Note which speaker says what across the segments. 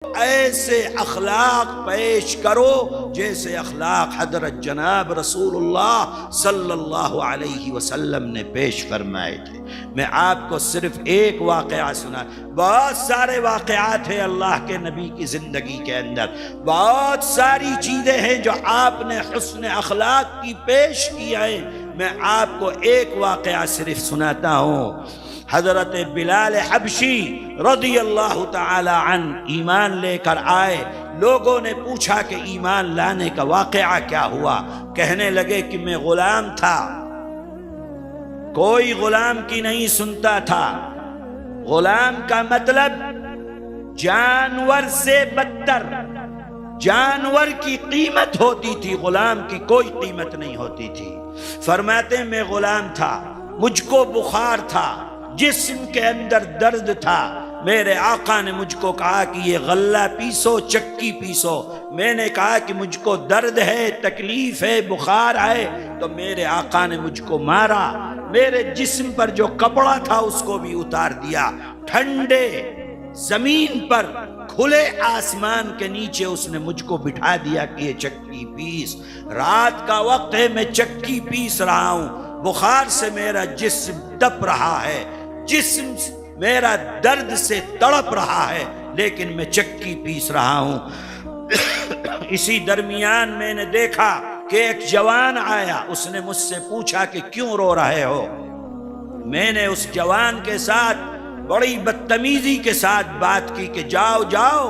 Speaker 1: ایسے اخلاق پیش کرو جیسے اخلاق حضرت جناب رسول اللہ صلی اللہ علیہ وسلم نے پیش فرمائے تھے۔ میں آپ کو صرف ایک واقعہ سنا، بہت سارے واقعات ہیں اللہ کے نبی کی زندگی کے اندر، بہت ساری چیزیں ہیں جو آپ نے حسن اخلاق کی پیش کی ہیں۔ میں آپ کو ایک واقعہ صرف سناتا ہوں۔ حضرت بلال حبشی رضی اللہ تعالی عنہ ایمان لے کر آئے۔ لوگوں نے پوچھا کہ ایمان لانے کا واقعہ کیا ہوا؟ کہنے لگے کہ میں غلام تھا، کوئی غلام کی نہیں سنتا تھا۔ غلام کا مطلب جانور سے بدتر، جانور کی قیمت ہوتی تھی، غلام کی کوئی قیمت نہیں ہوتی تھی۔ فرماتے ہیں میں غلام تھا، مجھ کو بخار تھا، جسم کے اندر درد تھا۔ میرے آقا نے مجھ کو کہا کہ یہ غلہ پیسو، چکی پیسو۔ میں نے کہا کہ مجھ کو درد ہے، تکلیف ہے، بخار ہے، تو میرے آقا نے مجھ کو مارا۔ میرے جسم پر جو کپڑا تھا اس کو بھی اتار دیا۔ ٹھنڈے زمین پر، کھلے آسمان کے نیچے اس نے مجھ کو بٹھا دیا کہ یہ چکی پیس۔ رات کا وقت ہے، میں چکی پیس رہا ہوں، بخار سے میرا جسم تپ رہا ہے، جسم میرا درد سے تڑپ رہا ہے، لیکن میں چکی پیس رہا ہوں۔ اسی درمیان میں نے دیکھا کہ ایک جوان آیا، اس نے مجھ سے پوچھا کہ کیوں رو رہے ہو؟ میں نے اس جوان کے ساتھ بڑی بدتمیزی کے ساتھ بات کی کہ جاؤ جاؤ،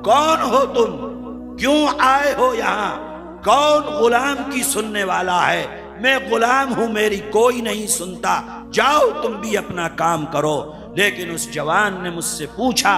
Speaker 1: کون ہو تم؟ کیوں آئے ہو یہاں؟ کون غلام کی سننے والا ہے؟ میں غلام ہوں، میری کوئی نہیں سنتا، جاؤ تم بھی اپنا کام کرو۔ لیکن اس جوان نے مجھ سے پوچھا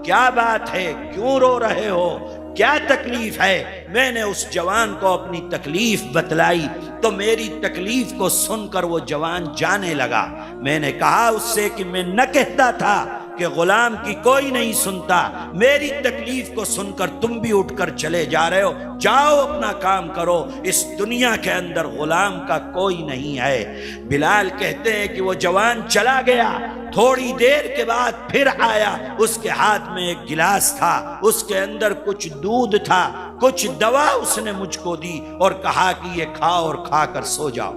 Speaker 1: کیا بات ہے، کیوں رو رہے ہو، کیا تکلیف ہے؟ میں نے اس جوان کو اپنی تکلیف بتلائی تو میری تکلیف کو سن کر وہ جوان جانے لگا۔ میں نے کہا اس سے کہ میں نہ کہتا تھا کہ غلام کی کوئی نہیں سنتا، میری تکلیف کو سن کر تم بھی اٹھ کر چلے جا رہے ہو، جاؤ اپنا کام کرو، اس دنیا کے اندر غلام کا کوئی نہیں ہے۔ بلال کہتے ہیں کہ وہ جوان چلا گیا، تھوڑی دیر کے بعد پھر آیا، اس کے ہاتھ میں ایک گلاس تھا، اس کے اندر کچھ دودھ تھا، کچھ دوا اس نے مجھ کو دی اور کہا کہ یہ کھاؤ اور کھا کر سو جاؤ۔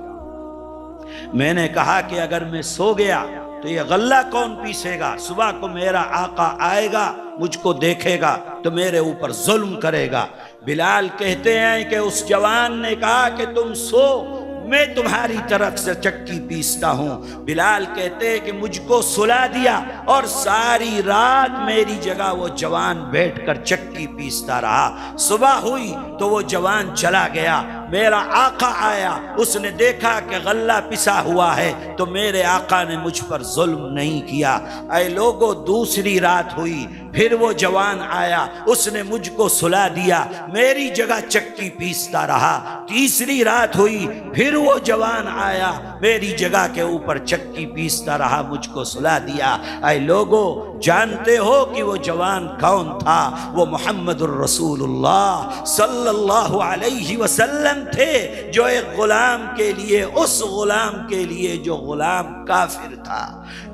Speaker 1: میں نے کہا کہ اگر میں سو گیا تو یہ غلہ کون پیسے گا؟ صبح کو میرا آقا آئے گا، مجھ کو دیکھے گا تو میرے اوپر ظلم کرے گا۔ بلال کہتے ہیں کہ اس جوان نے کہا کہ تم سو، میں تمہاری طرف سے چکی پیستا ہوں۔ بلال کہتے ہیں کہ مجھ کو سلا دیا اور ساری رات میری جگہ وہ جوان بیٹھ کر چکی پیستا رہا۔ صبح ہوئی تو وہ جوان چلا گیا، میرا آقا آیا، اس نے دیکھا کہ غلہ پسا ہوا ہے تو میرے آقا نے مجھ پر ظلم نہیں کیا۔ اے لوگو، دوسری رات ہوئی، پھر وہ جوان آیا، اس نے مجھ کو سلا دیا، میری جگہ چکی پیستا رہا۔ تیسری رات ہوئی، پھر وہ جوان آیا، میری جگہ کے اوپر چکی پیستا رہا، مجھ کو سلا دیا۔ اے لوگو، جانتے ہو کہ وہ جوان کون تھا؟ وہ محمد الرسول اللہ صلی اللہ علیہ وسلم تھے، جو ایک غلام کے لیے، اس غلام کے لیے جو غلام کافر تھا،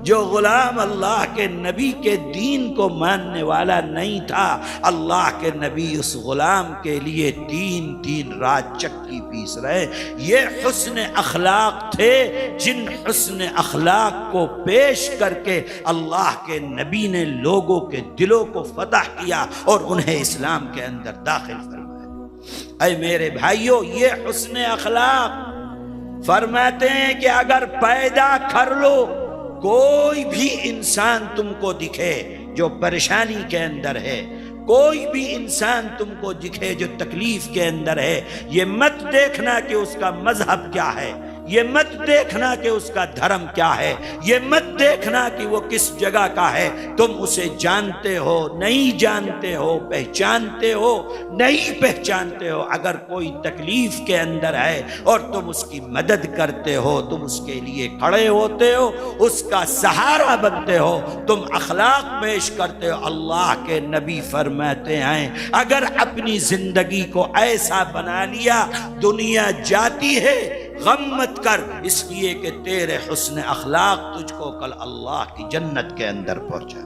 Speaker 1: جو غلام اللہ کے نبی کے دین کو ماننے والا نہیں تھا، اللہ کے نبی اس غلام کے لیے تین رات چکی پیس رہے۔ یہ حسن اخلاق تھے، جن حسن اخلاق کو پیش کر کے اللہ کے نبی نے لوگوں کے دلوں کو فتح کیا اور انہیں اسلام کے اندر داخل فرمایا۔ اے میرے بھائیوں، یہ حسن اخلاق فرماتے ہیں کہ اگر پیدا کر لو، کوئی بھی انسان تم کو دکھے جو پریشانی کے اندر ہے، کوئی بھی انسان تم کو دکھے جو تکلیف کے اندر ہے، یہ مت دیکھنا کہ اس کا مذہب کیا ہے، یہ مت دیکھنا کہ اس کا دھرم کیا ہے، یہ مت دیکھنا کہ وہ کس جگہ کا ہے۔ تم اسے جانتے ہو، نہیں جانتے ہو، پہچانتے ہو، نہیں پہچانتے ہو، اگر کوئی تکلیف کے اندر ہے اور تم اس کی مدد کرتے ہو، تم اس کے لیے کھڑے ہوتے ہو، اس کا سہارا بنتے ہو، تم اخلاق پیش کرتے ہو۔ اللہ کے نبی فرماتے ہیں اگر اپنی زندگی کو ایسا بنا لیا، دنیا جاتی ہے، غم مت کر، اس لیے کہ تیرے حسن اخلاق تجھ کو کل اللہ کی جنت کے اندر پہنچا۔